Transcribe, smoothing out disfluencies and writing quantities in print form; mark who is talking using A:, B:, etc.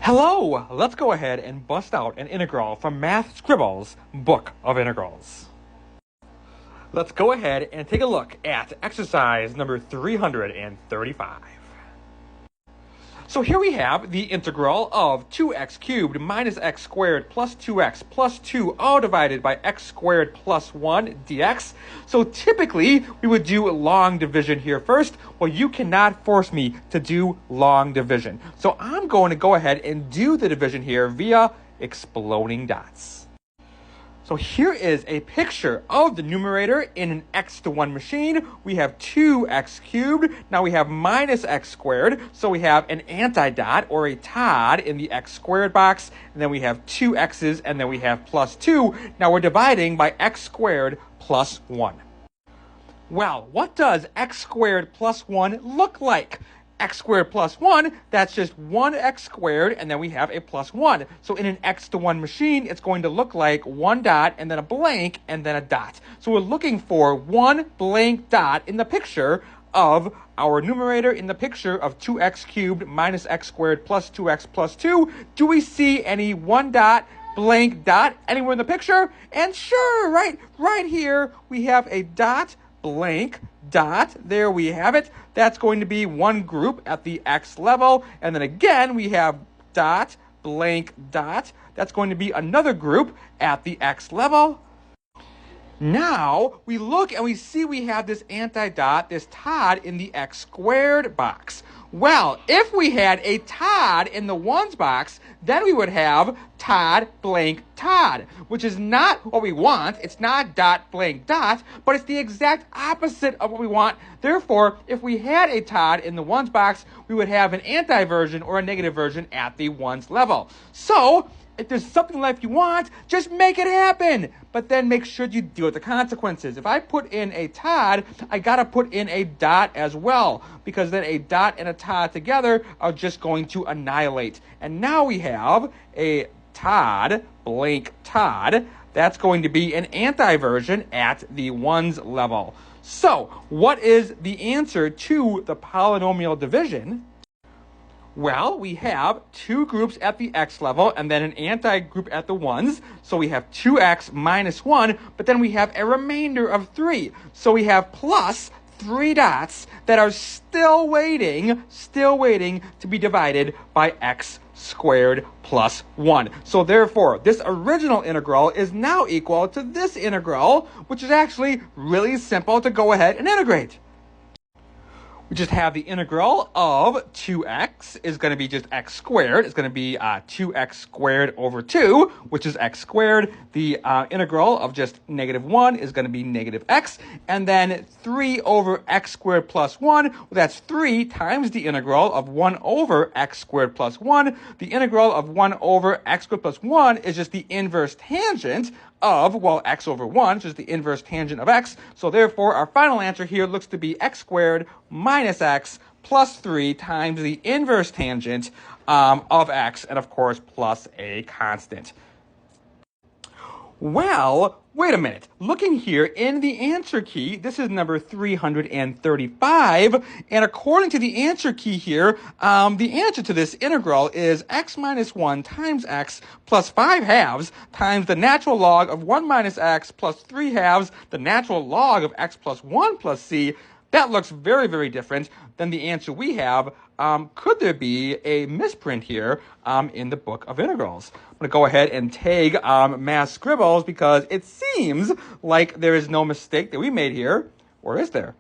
A: Hello! Let's go ahead and bust out an integral from Math Scribbles' Book of Integrals. Let's go ahead and take a look at exercise number 335. So here we have the integral of 2x cubed minus x squared plus 2x plus 2 all divided by x squared plus 1 dx. So typically we would do long division here first. Well, you cannot force me to do long division. So I'm going to go ahead and do the division here via exploding dots. So here is a picture of the numerator in an x to 1 machine. We have 2x cubed. Now we have minus x squared. So we have an anti-dot or a Todd in the x squared box. And then we have 2 x's and then we have plus 2. Now we're dividing by x squared plus 1. Well, what does x squared plus 1 look like? X squared plus 1, that's just 1x squared, and then we have a plus 1. So in an x to 1 machine, it's going to look like 1 dot, and then a blank, and then a dot. So we're looking for 1 blank dot in the picture of our numerator in the picture of 2x cubed minus x squared plus 2x plus 2. Do we see any 1 dot, blank dot anywhere in the picture? And sure, right here, we have a dot, blank, dot. There we have it. That's going to be one group at the x level. And then again, we have dot, blank, dot. That's going to be another group at the x level. Now, we look and we see we have this anti-dot, this Todd in the x squared box. Well, if we had a Todd in the ones box, then we would have Todd blank Todd, which is not what we want. It's not dot blank dot, but it's the exact opposite of what we want. Therefore, if we had a Todd in the ones box, we would have an anti-version or a negative version at the ones level. So, if there's something like you want, just make it happen. But then make sure you deal with the consequences. If I put in a Todd, I gotta put in a dot as well, because then a dot and a Todd together are just going to annihilate. And now we have a Todd, blank Todd. That's going to be an anti-version at the ones level. So, what is the answer to the polynomial division? Well, we have 2 groups at the x level and then an anti-group at the ones. So we have 2x minus 1, but then we have a remainder of 3. So we have plus 3 dots that are still waiting to be divided by x squared plus 1. So therefore, this original integral is now equal to this integral, which is actually really simple to go ahead and integrate. We just have the integral of 2x is going to be just x squared. It's going to be 2x squared over 2, which is x squared. The integral of just negative 1 is going to be negative x. And then 3 over x squared plus 1, well, that's 3 times the integral of 1 over x squared plus 1. The integral of 1 over x squared plus 1 is just the inverse tangent of, well, x over 1, which is the inverse tangent of x. So therefore, our final answer here looks to be x squared minus x plus 3 times the inverse tangent of x, and of course, plus a constant. Well, wait a minute. Looking here in the answer key, this is number 335, and according to the answer key here, the answer to this integral is x minus 1 times x plus 5 halves times the natural log of 1 minus x plus 3 halves, the natural log of x plus 1 plus c. That looks very, very different than the answer we have. Could there be a misprint here in the Book of Integrals? I'm going to go ahead and tag Math Scribbles because it seems like there is no mistake that we made here. Or is there?